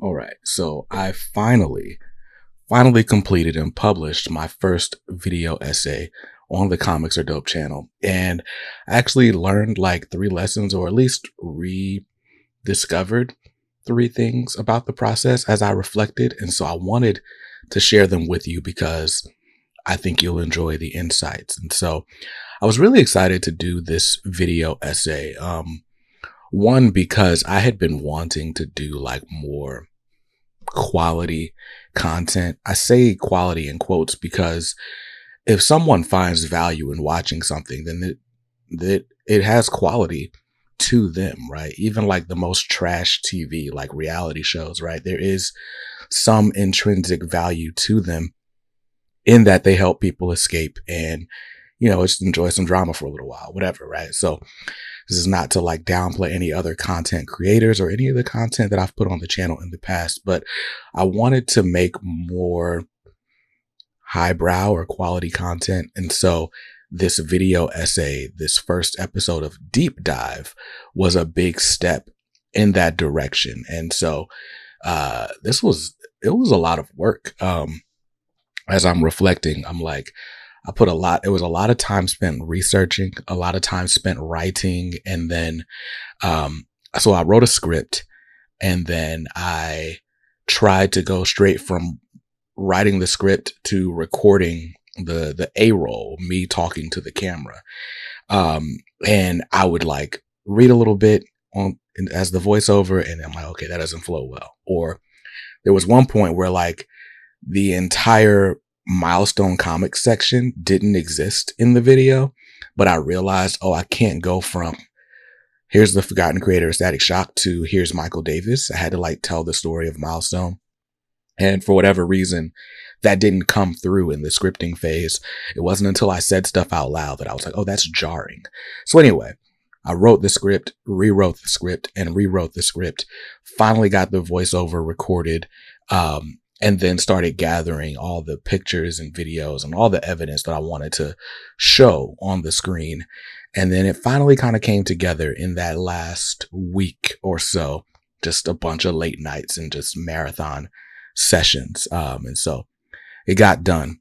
All right. So I finally completed and published my first video essay on the Comics Are Dope channel. And I actually learned like 3 lessons, or at least rediscovered 3 things about the process as I reflected. And so I wanted to share them with you because I think you'll enjoy the insights. And so I was really excited to do this video essay. One, because I had been wanting to do like more quality content. I say quality in quotes because if someone finds value in watching something, then it has quality to them, right? Even like the most trash TV, like reality shows, right? There is some intrinsic value to them in that they help people escape and, just enjoy some drama for a little while, whatever, right? So this is not to like downplay any other content creators or any of the content that I've put on the channel in the past, but I wanted to make more highbrow or quality content. And so this video essay, this first episode of Deep Dive, was a big step in that direction. And so it was a lot of work. As I'm reflecting, I'm like, it was a lot of time spent researching, a lot of time spent writing. And then, so I wrote a script, and then I tried to go straight from writing the script to recording the A-roll, me talking to the camera. And I would like read a little bit as the voiceover, and I'm like, okay, that doesn't flow well. Or there was one point where like the entire milestone comics section didn't exist in the video, but I realized, I can't go from here's the forgotten creator of Static Shock to here's Michael Davis. I had to like tell the story of Milestone. And for whatever reason, that didn't come through in the scripting phase. It wasn't until I said stuff out loud that I was like, oh, that's jarring. So anyway, I wrote the script, rewrote the script, and rewrote the script. Finally got the voiceover recorded, and then started gathering all the pictures and videos and all the evidence that I wanted to show on the screen. And then it finally kind of came together in that last week or so, just a bunch of late nights and just marathon sessions. And so it got done.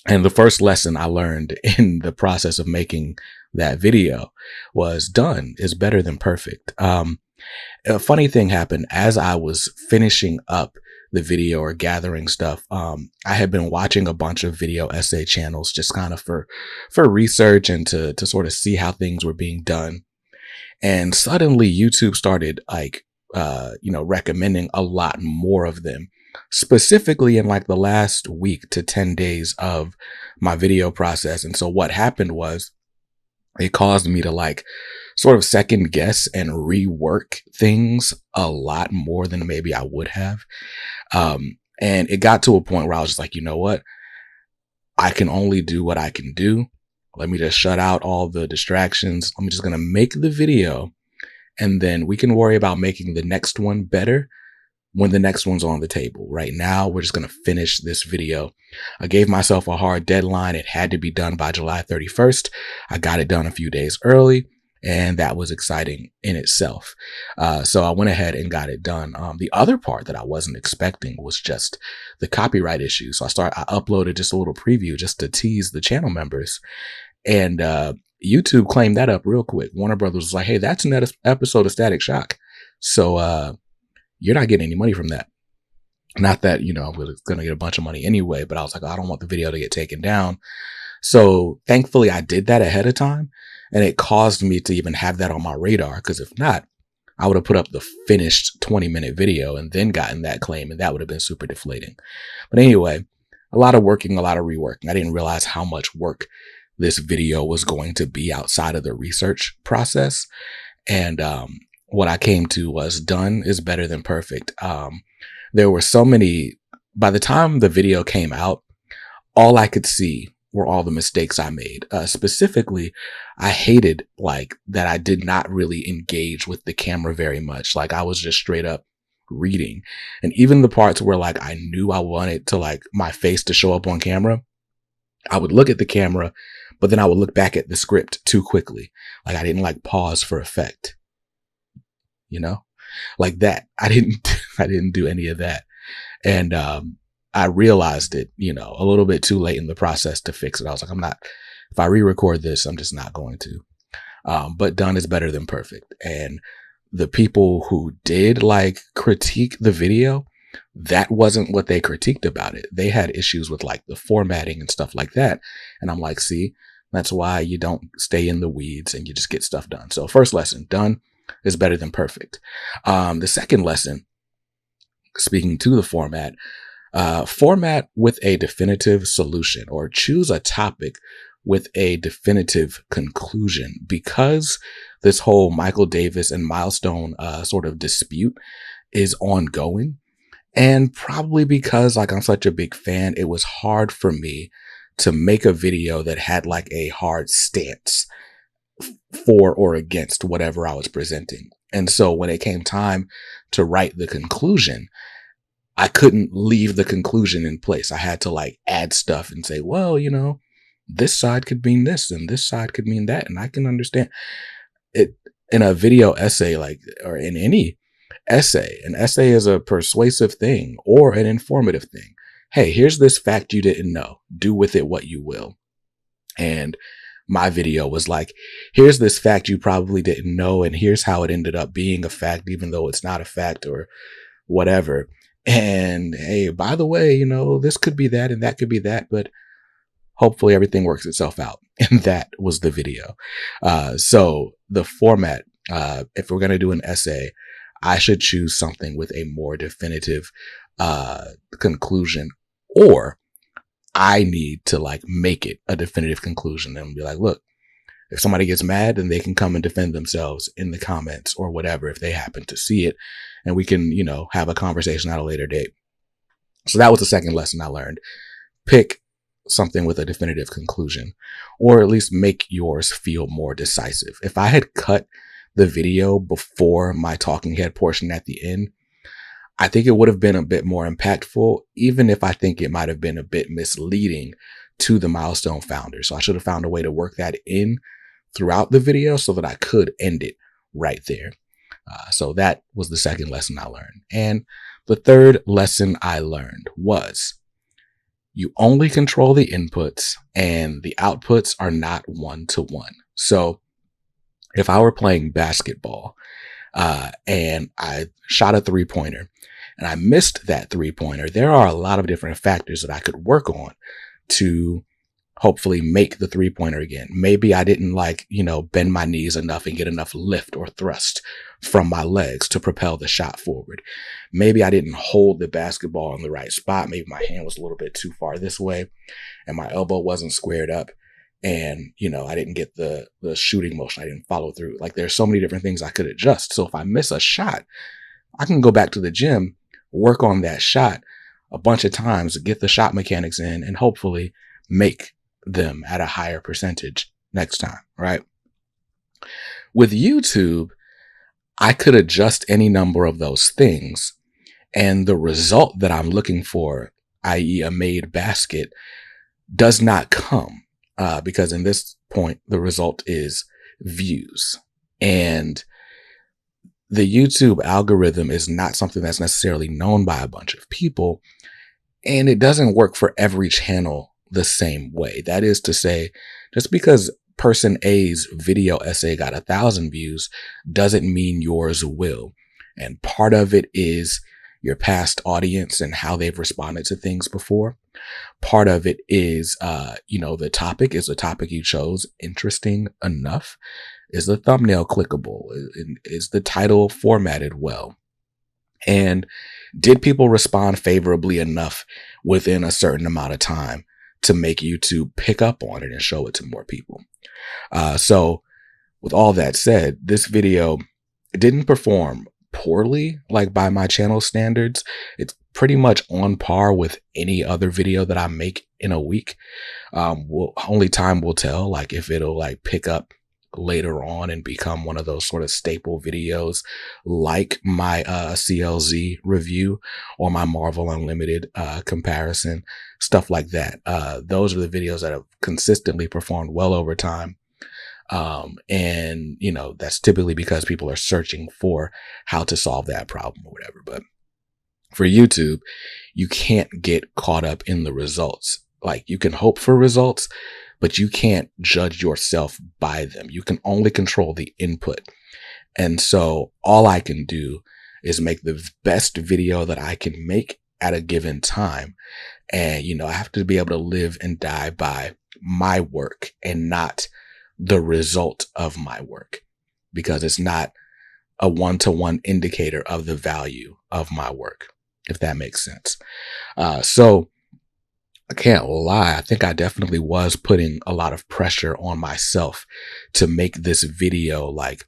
And the first lesson I learned in the process of making that video was done is better than perfect. A funny thing happened as I was finishing up the video or gathering stuff. I had been watching a bunch of video essay channels just kind of for research and to sort of see how things were being done. And suddenly YouTube started like, recommending a lot more of them, specifically in like the last week to 10 days of my video process. And so what happened was it caused me to like sort of second guess and rework things a lot more than maybe I would have. And it got to a point where I was just like, you know what? I can only do what I can do. Let me just shut out all the distractions. I'm just going to make the video, and then we can worry about making the next one better when the next one's on the table. Right now, we're just going to finish this video. I gave myself a hard deadline. It had to be done by July 31st. I got it done a few days early, and that was exciting in itself. So I went ahead and got it done. The other part that I wasn't expecting was just the copyright issue. So I uploaded just a little preview just to tease the channel members, and YouTube claimed that up real quick. Warner Brothers was like, hey, that's an episode of Static Shock. So, you're not getting any money from that. Not that, we're going to get a bunch of money anyway, but I was like, I don't want the video to get taken down. So thankfully I did that ahead of time, and it caused me to even have that on my radar. Cause if not, I would have put up the finished 20-minute video and then gotten that claim, and that would have been super deflating. But anyway, a lot of working, a lot of reworking. I didn't realize how much work this video was going to be outside of the research process. And, what I came to was done is better than perfect. There were so many, by the time the video came out, all I could see were all the mistakes I made. Specifically, I hated like that I did not really engage with the camera very much. Like I was just straight up reading. And even the parts where like I knew I wanted to like my face to show up on camera, I would look at the camera, but then I would look back at the script too quickly. Like I didn't like pause for effect. Like that. I didn't, I didn't do any of that. And I realized it, a little bit too late in the process to fix it. I was like, if I re-record this, I'm just not going to. But done is better than perfect. And the people who did like critique the video, that wasn't what they critiqued about it. They had issues with like the formatting and stuff like that. And I'm like, see, that's why you don't stay in the weeds and you just get stuff done. So first lesson, done is better than perfect. The second lesson, speaking to the format, format with a definitive solution, or choose a topic with a definitive conclusion, because this whole Michael Davis and Milestone sort of dispute is ongoing. And probably because like I'm such a big fan, it was hard for me to make a video that had like a hard stance for or against whatever I was presenting. And so when it came time to write the conclusion, I couldn't leave the conclusion in place. I had to like add stuff and say, well, this side could mean this and this side could mean that. And I can understand it in a video essay, or in any essay. An essay is a persuasive thing or an informative thing. Hey, here's this fact you didn't know. Do with it what you will. And my video was like, here's this fact you probably didn't know, and here's how it ended up being a fact, even though it's not a fact or whatever. And hey, by the way, this could be that and that could be that, but hopefully everything works itself out. And that was the video. So the format, if we're going to do an essay, I should choose something with a more definitive conclusion, or I need to like make it a definitive conclusion and be like, look, if somebody gets mad, then they can come and defend themselves in the comments or whatever if they happen to see it, and we can, have a conversation at a later date. So that was the second lesson I learned. Pick something with a definitive conclusion, or at least make yours feel more decisive. If I had cut the video before my talking head portion at the end, I think it would have been a bit more impactful, even if I think it might have been a bit misleading to the Milestone founder. So I should have found a way to work that in throughout the video so that I could end it right there. So that was the second lesson I learned. And the third lesson I learned was you only control the inputs and the outputs are not one-to-one. So if I were playing basketball and I shot a three-pointer and I missed that three-pointer, there are a lot of different factors that I could work on to hopefully make the three-pointer again. Maybe I didn't bend my knees enough and get enough lift or thrust from my legs to propel the shot forward. Maybe I didn't hold the basketball in the right spot. Maybe my hand was a little bit too far this way and my elbow wasn't squared up. And, I didn't get the shooting motion. I didn't follow through. Like, there's so many different things I could adjust. So if I miss a shot, I can go back to the gym, work on that shot a bunch of times, get the shot mechanics in, and hopefully make them at a higher percentage next time, right? With YouTube, I could adjust any number of those things, and the result that I'm looking for, i.e. a made basket, does not come. Because in this point, the result is views. And the YouTube algorithm is not something that's necessarily known by a bunch of people. And it doesn't work for every channel the same way. That is to say, just because person A's video essay got 1,000 views doesn't mean yours will. And part of it is your past audience and how they've responded to things before. Part of it is, the topic. Is the topic you chose interesting enough? Is the thumbnail clickable? Is the title formatted well? And did people respond favorably enough within a certain amount of time to make YouTube pick up on it and show it to more people? So with all that said, this video didn't perform poorly, like by my channel standards. It's pretty much on par with any other video that I make in a week. Only time will tell, like if it'll pick up later on and become one of those sort of staple videos like my CLZ review or my Marvel Unlimited comparison, stuff like that. Those are the videos that have consistently performed well over time. And that's typically because people are searching for how to solve that problem or whatever. But For YouTube, you can't get caught up in the results. Like, you can hope for results, but you can't judge yourself by them. You can only control the input. And so all I can do is make the best video that I can make at a given time. And, I have to be able to live and die by my work and not the result of my work, because it's not a one-to-one indicator of the value of my work, if that makes sense. So I can't lie. I think I definitely was putting a lot of pressure on myself to make this video like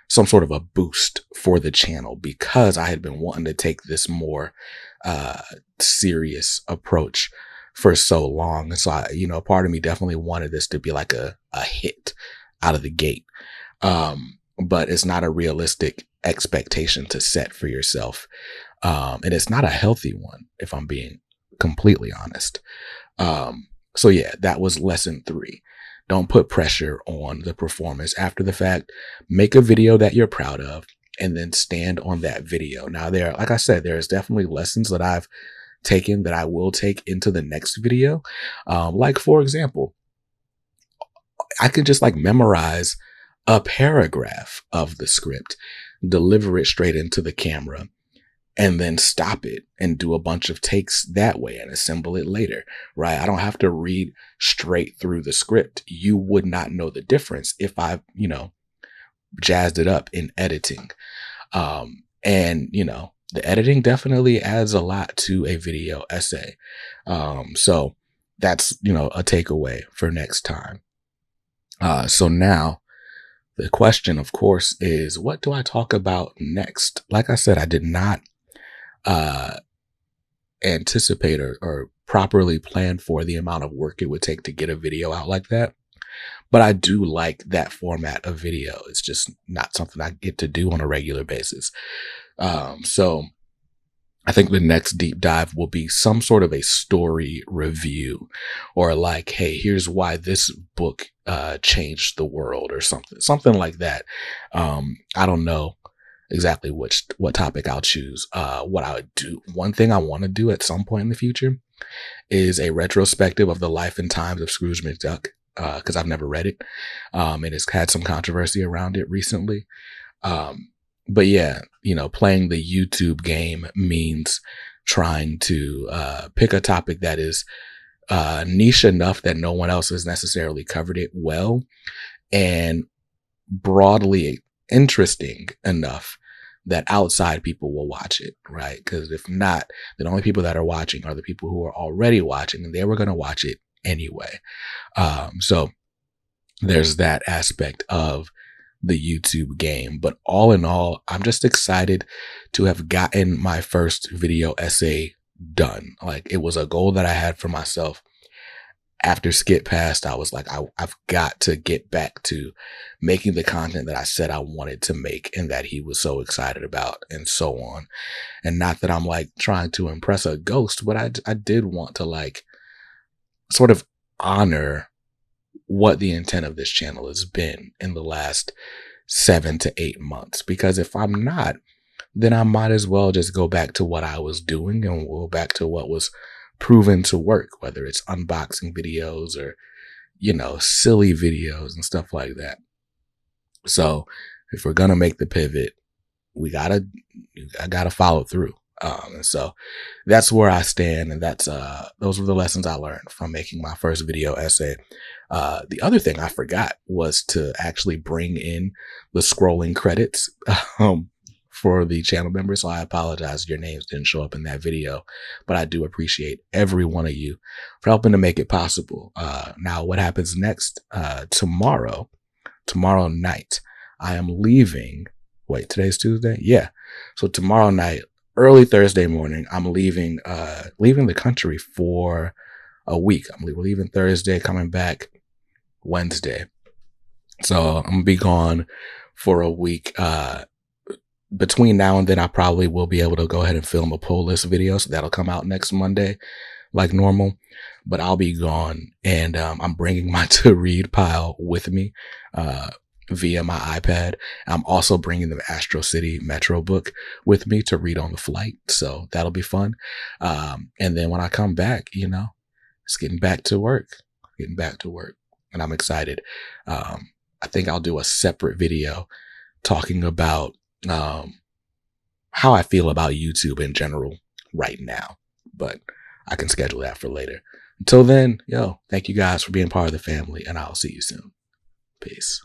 some sort of a boost for the channel, because I had been wanting to take this more serious approach for so long. And so part of me definitely wanted this to be like a hit out of the gate. But it's not a realistic expectation to set for yourself. And it's not a healthy one, if I'm being completely honest. So yeah, that was lesson 3. Don't put pressure on the performance after the fact. Make a video that you're proud of and then stand on that video. Now, like I said, there's definitely lessons that I've taken that I will take into the next video. Like, for example, I could just like memorize a paragraph of the script, deliver it straight into the camera, and then stop it and do a bunch of takes that way and assemble it later, right? I don't have to read straight through the script. You would not know the difference if I, jazzed it up in editing. And the editing definitely adds a lot to a video essay. So that's, a takeaway for next time. So now the question, of course, is what do I talk about next? Like I said, I did not anticipate or properly plan for the amount of work it would take to get a video out like that. But I do like that format of video. It's just not something I get to do on a regular basis. So I think the next deep dive will be some sort of a story review, or like, hey, here's why this book changed the world, or something like that. I don't know exactly what topic I'll choose. What I would do, one thing I want to do at some point in the future is a retrospective of the life and times of Scrooge McDuck, because I've never read it. And it's had some controversy around it recently. But yeah, playing the YouTube game means trying to pick a topic that is niche enough that no one else has necessarily covered it well, and broadly interesting enough that outside people will watch it, right? Because if not, the only people that are watching are the people who are already watching, and they were going to watch it anyway. So there's that aspect of the YouTube game. But all in all, I'm just excited to have gotten my first video essay done. Like, it was a goal that I had for myself. After Skip passed, I was like, I've got to get back to making the content that I said I wanted to make and that he was so excited about, and so on. And not that I'm like trying to impress a ghost, but I did want to like sort of honor what the intent of this channel has been in the last 7 to 8 months. Because if I'm not, then I might as well just go back to what I was doing and go back to what was proven to work, whether it's unboxing videos or, silly videos and stuff like that. So if we're going to make the pivot, I gotta follow through. And so that's where I stand. And those were the lessons I learned from making my first video essay. The other thing I forgot was to actually bring in the scrolling credits, for the channel members. So I apologize. Your names didn't show up in that video, but I do appreciate every one of you for helping to make it possible. Now what happens next? Tomorrow night, I am leaving. Wait, today's Tuesday? Yeah. So tomorrow night, early Thursday morning, I'm leaving the country for a week. We're leaving Thursday, coming back Wednesday. So I'm gonna be gone for a week. Between now and then, I probably will be able to go ahead and film a pull list video. So that'll come out next Monday like normal, but I'll be gone, and I'm bringing my to read pile with me. via my iPad. I'm also bringing the Astro City Metro book with me to read on the flight. So that'll be fun. And then when I come back, it's getting back to work, getting back to work. And I'm excited. I think I'll do a separate video talking about how I feel about YouTube in general right now, but I can schedule that for later. Until then, thank you guys for being part of the family, and I'll see you soon. Peace.